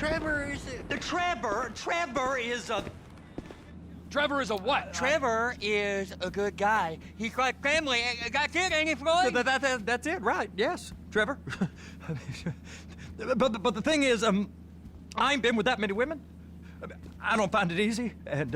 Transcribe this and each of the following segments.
Trevor is... Trevor is a... Trevor is a what? Trevor is a good guy. He's like family. That's it, ain't it, Floyd? That's it, right? Yes, Trevor. but the thing is, I ain't been with that many women. I don't find it easy, and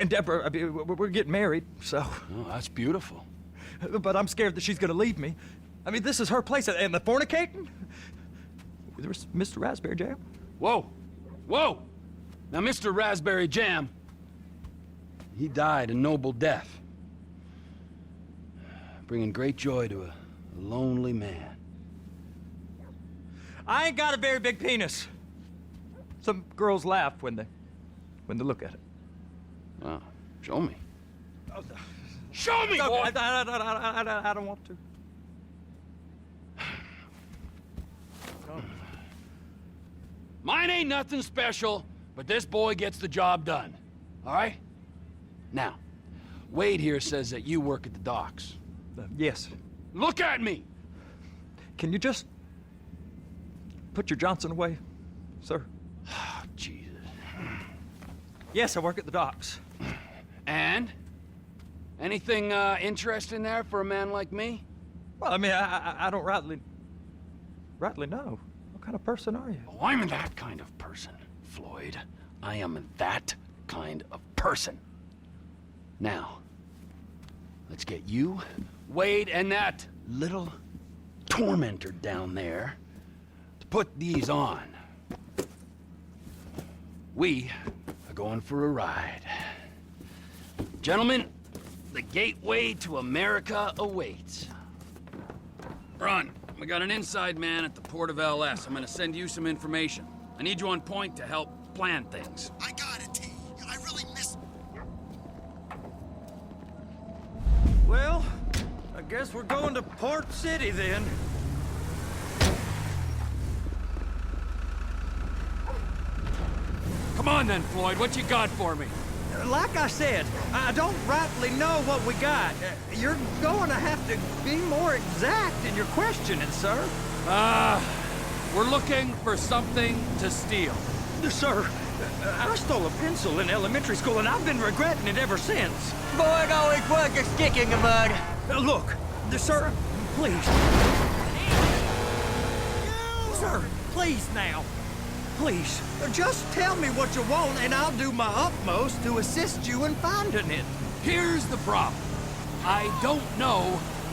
Deborah, I mean, we're getting married, so. Oh, that's beautiful. But I'm scared that she's gonna leave me. I mean, this is her place, and the fornicating. There's Mr. Raspberry Jam. Whoa, whoa! Now, Mr. Raspberry Jam, he died a noble death, bringing great joy to a lonely man. I ain't got a very big penis. Some girls laugh when they look at it. Wow, show me. Oh, Show me, boy! I don't want to. Mine ain't nothing special, but this boy gets the job done. All right? Now, Wade here says that you work at the docks. Yes. Look at me! Can you just put your Johnson away, sir? Oh, Jesus. Yes, I work at the docks. And? Anything interesting there for a man like me? Well, I mean, I don't rightly know. What kind of person are you? Oh, I'm that kind of person, Floyd. I am that kind of person. Now, let's get you, Wade, and that little tormentor down there to put these on. We are going for a ride. Gentlemen, the gateway to America awaits. Ron, we got an inside man at the port of LS. I'm gonna send you some information. I need you on point to help plan things. I got it, T. I really miss... Well, I guess we're going to Port City then. Come on then, Floyd, what you got for me? Like I said, I don't rightly know what we got. You're going to have to be more exact in your questioning, sir. We're looking for something to steal. Sir, I stole a pencil in elementary school, and I've been regretting it ever since. Boy, it always was a stick in the mud. Look, sir, please. Sir, please now. Please, just tell me what you want, and I'll do my utmost to assist you in finding it. Here's the problem. I don't know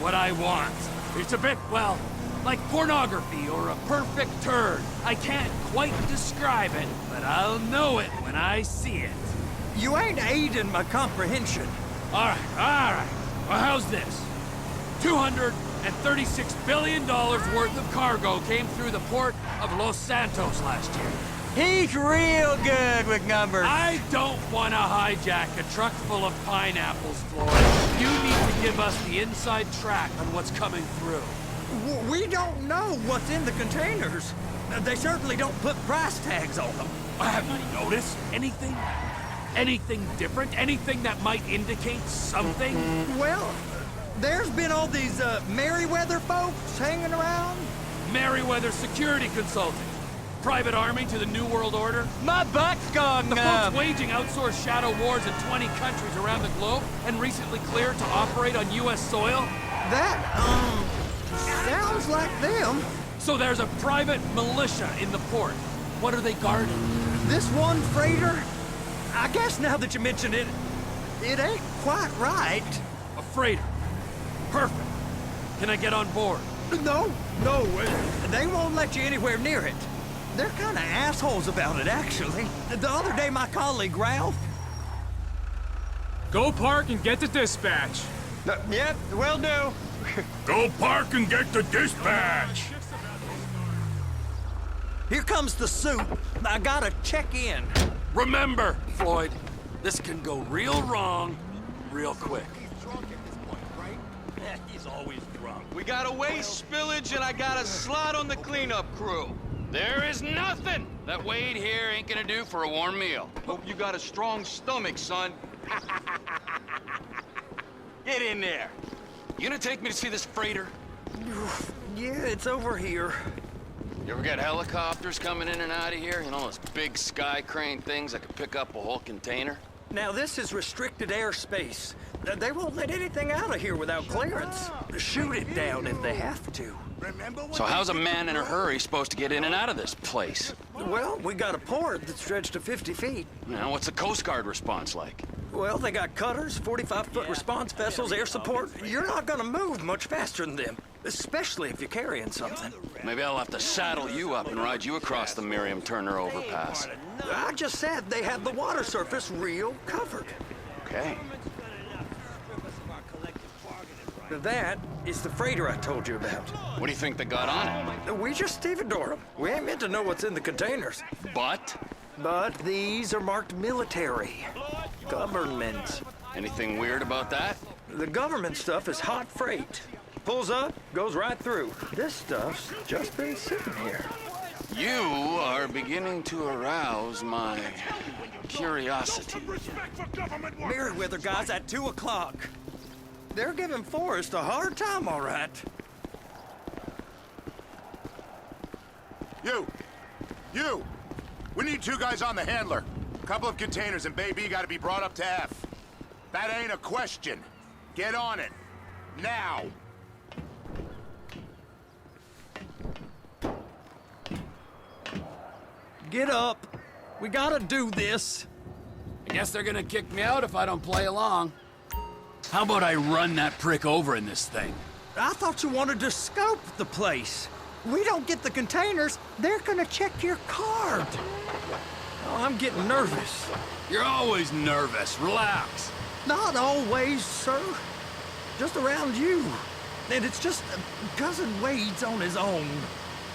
what I want. It's a bit, well, like pornography or a perfect turd. I can't quite describe it, but I'll know it when I see it. You ain't aiding my comprehension. All right. Well, how's this? $236 billion worth of cargo came through the port of Los Santos last year. He's real good with numbers. I don't want to hijack a truck full of pineapples, Floyd. You need to give us the inside track on what's coming through. We don't know what's in the containers. They certainly don't put price tags on them. Have you noticed anything? Anything different? Anything that might indicate something? Well, there's been all these Merryweather folks hanging around. Merryweather Security Consulting. Private army to the New World Order. My butt's gone The numb. folks waging outsourced shadow wars in 20 countries around the globe and recently cleared to operate on U.S. soil. That, sounds like them. So there's a private militia in the port. What are they guarding? This one freighter, I guess now that you mention it, it ain't quite right. A freighter. Perfect. Can I get on board? No, they won't let you anywhere near it. They're kind of assholes about it, actually. The other day, my colleague, Ralph... Go park and get the dispatch. Yep, will do. Go park and get the dispatch. Here comes the suit. I gotta check in. Remember, Floyd, this can go real wrong real quick. He's always drunk. We got a waste spillage and I got a slot on the cleanup crew. There is nothing that Wade here ain't gonna do for a warm meal. Hope you got a strong stomach, son. Get in there. You gonna take me to see this freighter? Yeah, it's over here. You ever get helicopters coming in and out of here? You know, those big sky crane things that could pick up a whole container? Now, this is restricted airspace. They won't let anything out of here without clearance. Shoot it down if they have to. So how's a man in a hurry supposed to get in and out of this place? Well, we got a port that stretched to 50 feet. Now, what's the Coast Guard response like? Well, they got cutters, 45-foot response vessels, air support. You're not gonna move much faster than them, especially if you're carrying something. Maybe I'll have to saddle you up and ride you across the Miriam Turner overpass. I just said they have the water surface real covered. Okay. That is the freighter I told you about. What do you think they got on it? We just stevedore them. We ain't meant to know what's in the containers. But? But these are marked military. Government. Anything weird about that? The government stuff is hot freight. Pulls up, goes right through. This stuff's just been sitting here. You are beginning to arouse my curiosity. Merriweather guys at 2 o'clock. They're giving Forrest a hard time, all right. You! We need 2 guys on the handler. Couple of containers and Bay B gotta be brought up to F. That ain't a question. Get on it. Now! Get up. We gotta do this. I guess they're gonna kick me out if I don't play along. How about I run that prick over in this thing? I thought you wanted to scope the place. We don't get the containers, they're gonna check your card. Oh, I'm getting nervous. You're always nervous. Relax. Not always, sir. Just around you. And it's just Cousin Wade's on his own.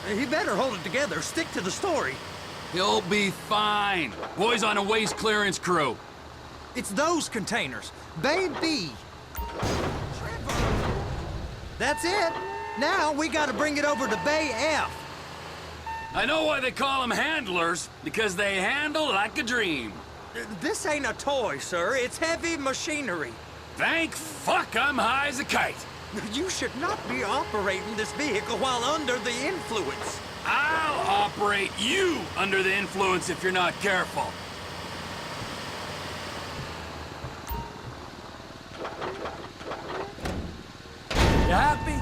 He better hold it together, stick to the story. He'll be fine. Boys on a waste clearance crew. It's those containers. Bay B. That's it. Now we gotta bring it over to Bay F. I know why they call them handlers, because they handle like a dream. This ain't a toy, sir. It's heavy machinery. Thank fuck I'm high as a kite. You should not be operating this vehicle while under the influence. I'll operate you under the influence if you're not careful. You happy?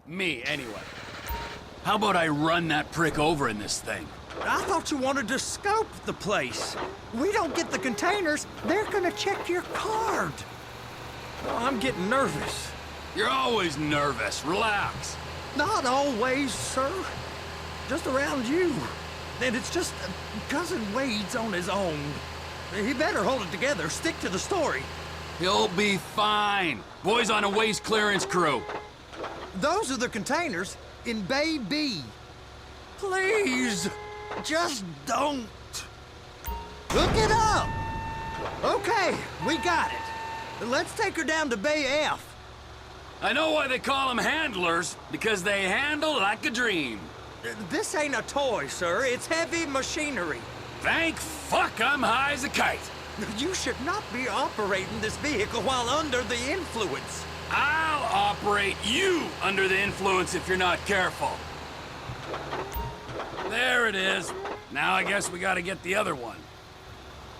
Me, anyway. How about I run that prick over in this thing? I thought you wanted to scope the place. We don't get the containers, they're gonna check your card. Oh, I'm getting nervous. You're always nervous. Relax. Not always, sir. Just around you. And it's just Cousin Wade's on his own. He better hold it together, stick to the story. He'll be fine. Boys on a waste clearance crew. Those are the containers in Bay B. Please, just don't. Hook it up. Okay, we got it. Let's take her down to Bay F. I know why they call them handlers, because they handle like a dream. This ain't a toy, sir. It's heavy machinery. Thank fuck I'm high as a kite. You should not be operating this vehicle while under the influence. I'll operate you under the influence if you're not careful. There it is. Now I guess we gotta get the other one.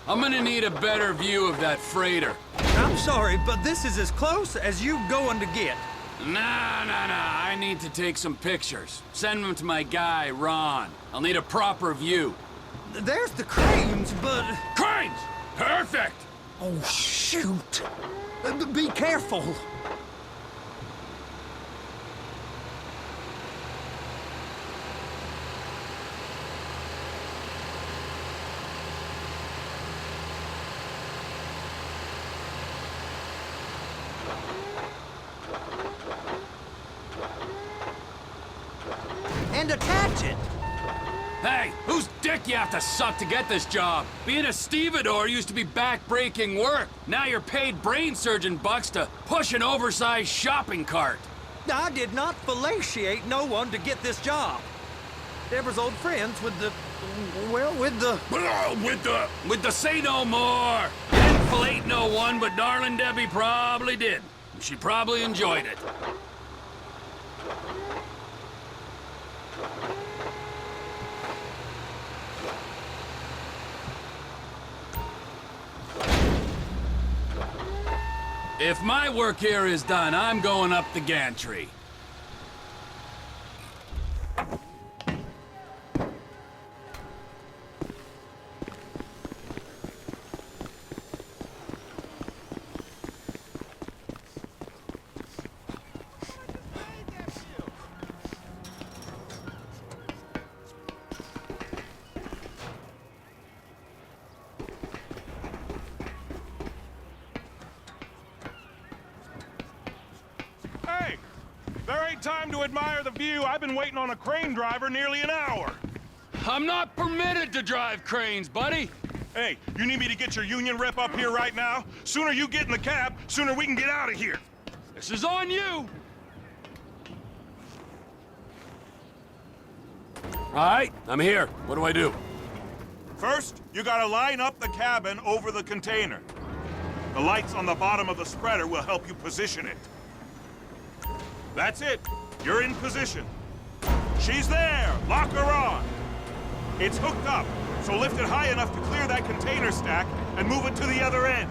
I'm gonna need a better view of that freighter. I'm sorry, but this is as close as you going to get. Nah. I need to take some pictures. Send them to my guy, Ron. I'll need a proper view. There's the cranes, but... Cranes! Perfect! Oh, shoot. Be careful. And attach it. Hey, whose dick you have to suck to get this job? Being a stevedore used to be back-breaking work. Now you're paid brain surgeon bucks to push an oversized shopping cart. I did not fellatiate no one to get this job. Deborah's old friends with the Well, with the... With the say no more. Didn't fillet no one, but darling Debbie probably did. She probably enjoyed it. If my work here is done, I'm going up the gantry. Hey! There ain't time to admire the view. I've been waiting on a crane driver nearly an hour. I'm not permitted to drive cranes, buddy. Hey, you need me to get your union rep up here right now? Sooner you get in the cab, sooner we can get out of here. This is on you. All right, I'm here. What do I do? First, you gotta line up the cabin over the container. The lights on the bottom of the spreader will help you position it. That's it. You're in position. She's there. Lock her on. It's hooked up, so lift it high enough to clear that container stack and move it to the other end.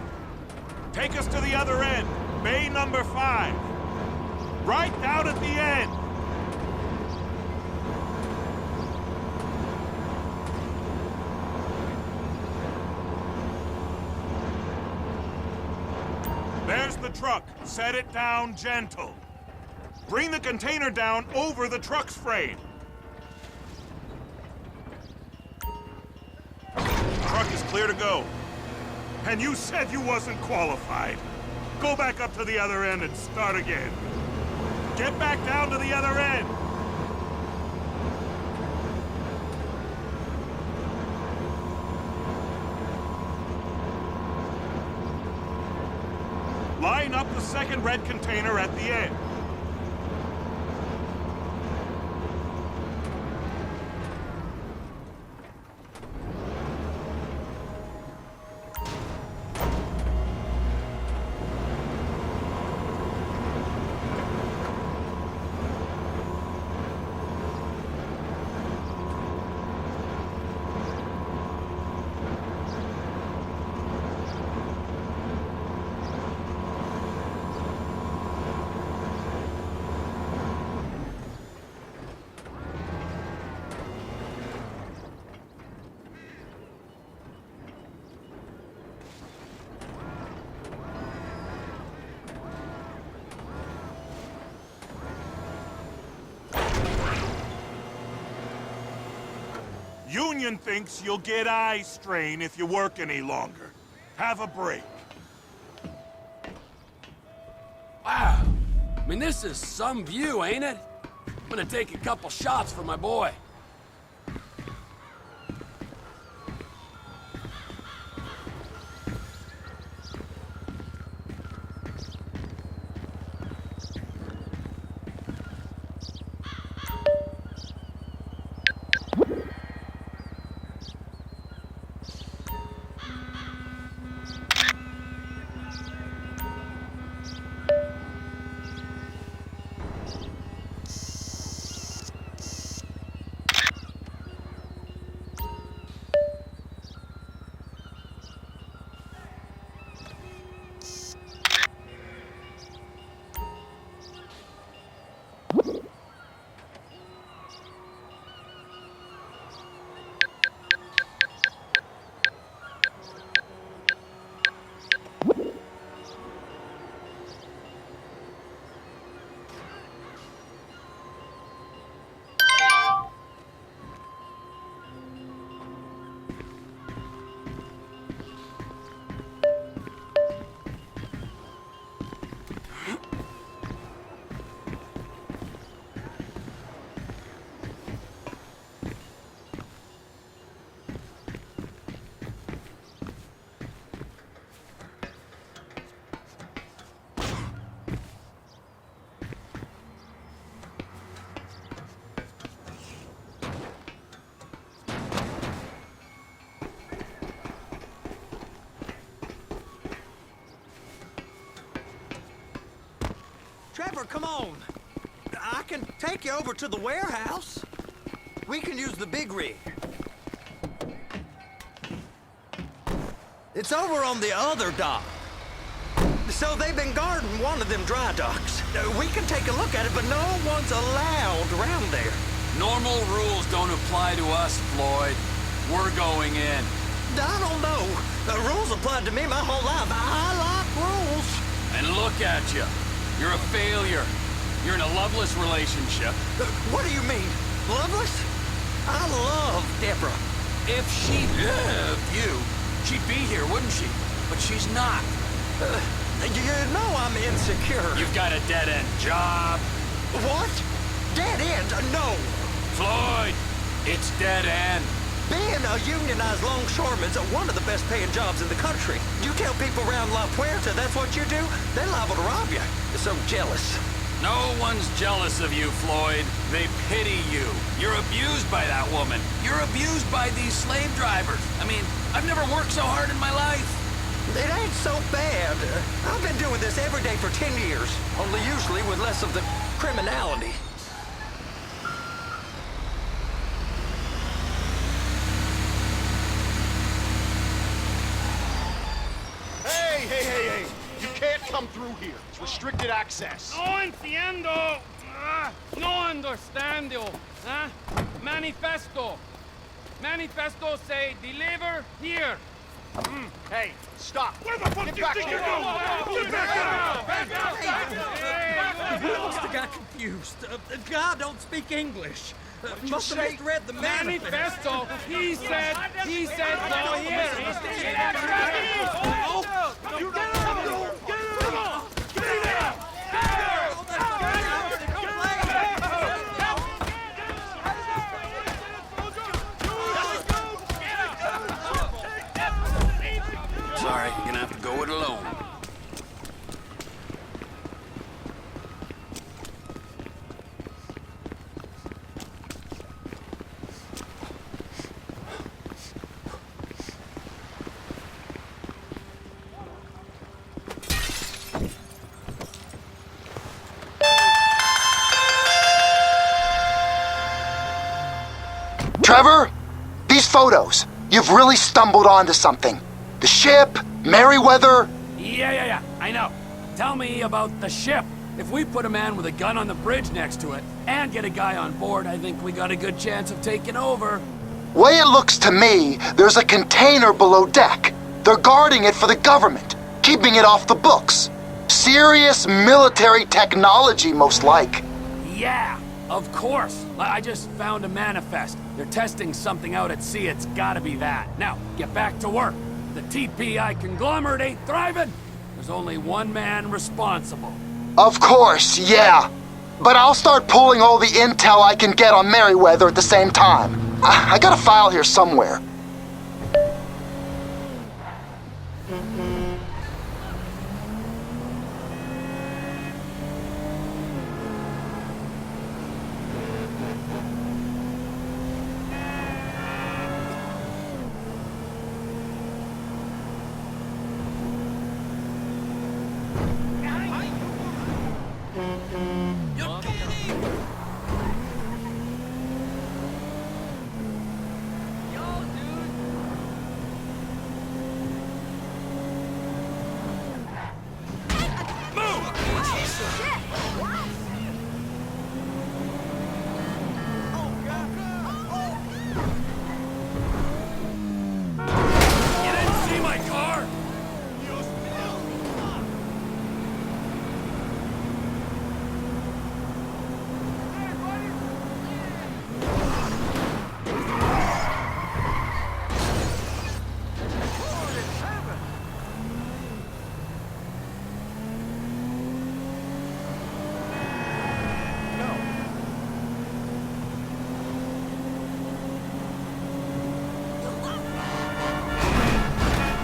Take us to the other end, bay number 5. Right down at the end. There's the truck. Set it down gentle. Bring the container down over the truck's frame. Truck is clear to go. And you said you wasn't qualified. Go back up to the other end and start again. Get back down to the other end. Line up the second red container at the end. Union thinks you'll get eye strain if you work any longer. Have a break. Wow. I mean, this is some view, ain't it? I'm gonna take a couple shots for my boy. Trevor, come on. I can take you over to the warehouse. We can use the big rig. It's over on the other dock. So they've been guarding one of them dry docks. We can take a look at it, but no one's allowed around there. Normal rules don't apply to us, Floyd. We're going in. I don't know. The rules applied to me my whole life. I like rules. And look at you. You're a failure. You're in a loveless relationship. What do you mean? Loveless? I love Deborah. If she loved you, she'd be here, wouldn't she? But she's not. You know I'm insecure. You've got a dead-end job. What? Dead end? No. Floyd, it's dead end. Being a unionized longshoreman's one of the best paying jobs in the country. You tell people around La Puerta that's what you do, they're liable to rob you. They're so jealous. No one's jealous of you, Floyd. They pity you. You're abused by that woman. You're abused by these slave drivers. I mean, I've never worked so hard in my life. It ain't so bad. I've been doing this every day for 10 years, only usually with less of the criminality. Hey! You can't come through here. It's restricted access. No entiendo. No understando. Manifesto. Manifesto say deliver here. Hey, stop. Where the fuck Get do you back think here. you're going? Get back out! He must have got confused. The guy don't speak English. Must have misread the Manifesto. He said go here. Sorry, you're gonna have to go it alone. Trevor, these photos, you've really stumbled onto something. The ship, Merryweather. Yeah, I know. Tell me about the ship. If we put a man with a gun on the bridge next to it and get a guy on board, I think we got a good chance of taking over. Way it looks to me, there's a container below deck. They're guarding it for the government, keeping it off the books. Serious military technology, most like. Yeah, of course. I just found a manifest. They're testing something out at sea. It's gotta be that. Now, get back to work. The TPI conglomerate ain't thriving. There's only one man responsible. Of course, yeah. But I'll start pulling all the intel I can get on Merryweather at the same time. I got a file here somewhere.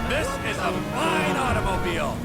This is a fine automobile.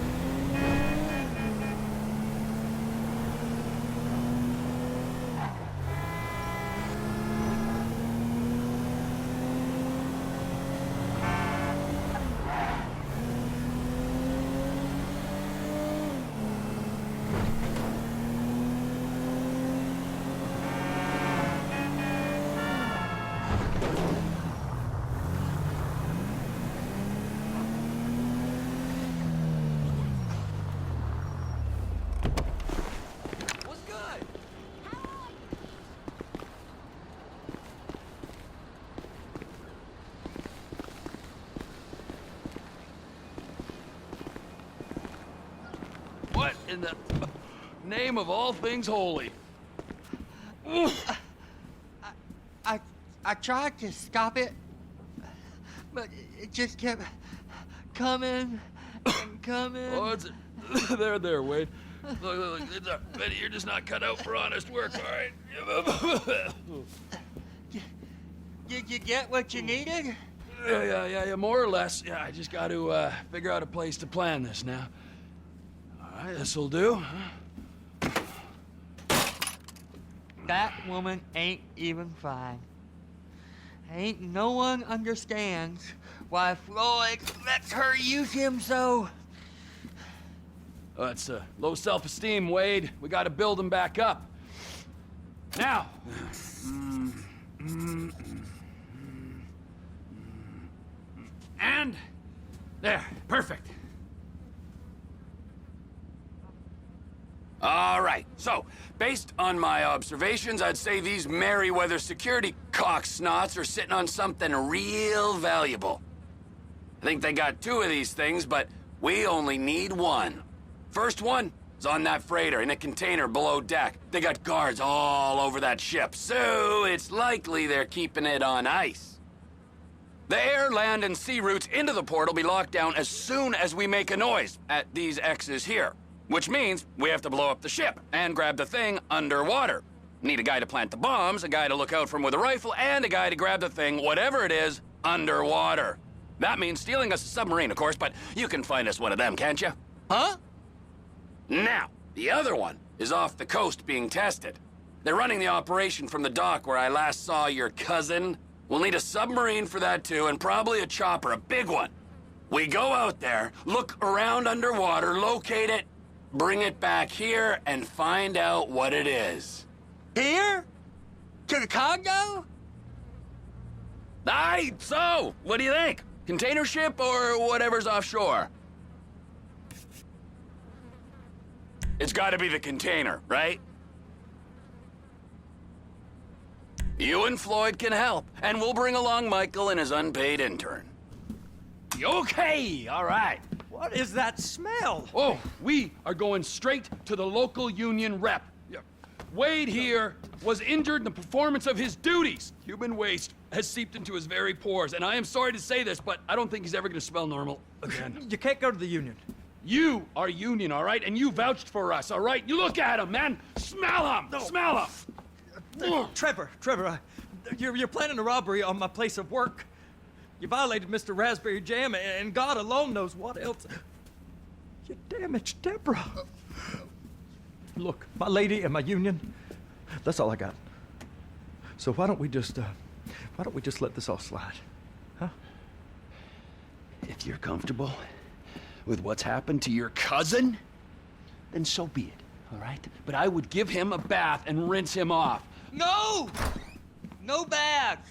What in the name of all things holy? I tried to stop it, but it just kept coming and coming. Oh, it's there, Wade. Look, Betty, you're just not cut out for honest work, all right? Did you get what you needed? Yeah, more or less. Yeah, I just got to figure out a place to plan this now. All right, this'll do. That woman ain't even fine. Ain't no one understands why Floyd lets her use him so. Oh, it's low self-esteem, Wade. We got to build him back up. Now. And there, perfect. All right, so, based on my observations, I'd say these Merryweather security cocksnots are sitting on something real valuable. I think they got 2 of these things, but we only need 1. First one is on that freighter in a container below deck. They got guards all over that ship, so it's likely they're keeping it on ice. The air, land, and sea routes into the port will be locked down as soon as we make a noise at these X's here. Which means we have to blow up the ship and grab the thing underwater. Need a guy to plant the bombs, a guy to look out for him with a rifle, and a guy to grab the thing, whatever it is, underwater. That means stealing us a submarine, of course, but you can find us one of them, can't you? Huh? Now, the other one is off the coast being tested. They're running the operation from the dock where I last saw your cousin. We'll need a submarine for that too, and probably a chopper, a big one. We go out there, look around underwater, locate it, bring it back here, and find out what it is. Here? To the Congo? Aye, so, what do you think? Container ship or whatever's offshore? It's gotta be the container, right? You and Floyd can help, and we'll bring along Michael and his unpaid intern. Okay, all right. What is that smell? Oh, we are going straight to the local union rep. Wade here was injured in the performance of his duties. Human waste has seeped into his very pores, and I am sorry to say this, but I don't think he's ever gonna smell normal again. You can't go to the union. You are union, all right? And you vouched for us, all right? You look at him, man. Smell him! No. Smell him! Trevor, you're planning a robbery on my place of work. You violated Mr. Raspberry Jam, and God alone knows what else. You damaged Deborah. Look, my lady and my union, that's all I got. So why don't we just let this all slide, huh? If you're comfortable with what's happened to your cousin, then so be it, all right? But I would give him a bath and rinse him off. No! No baths!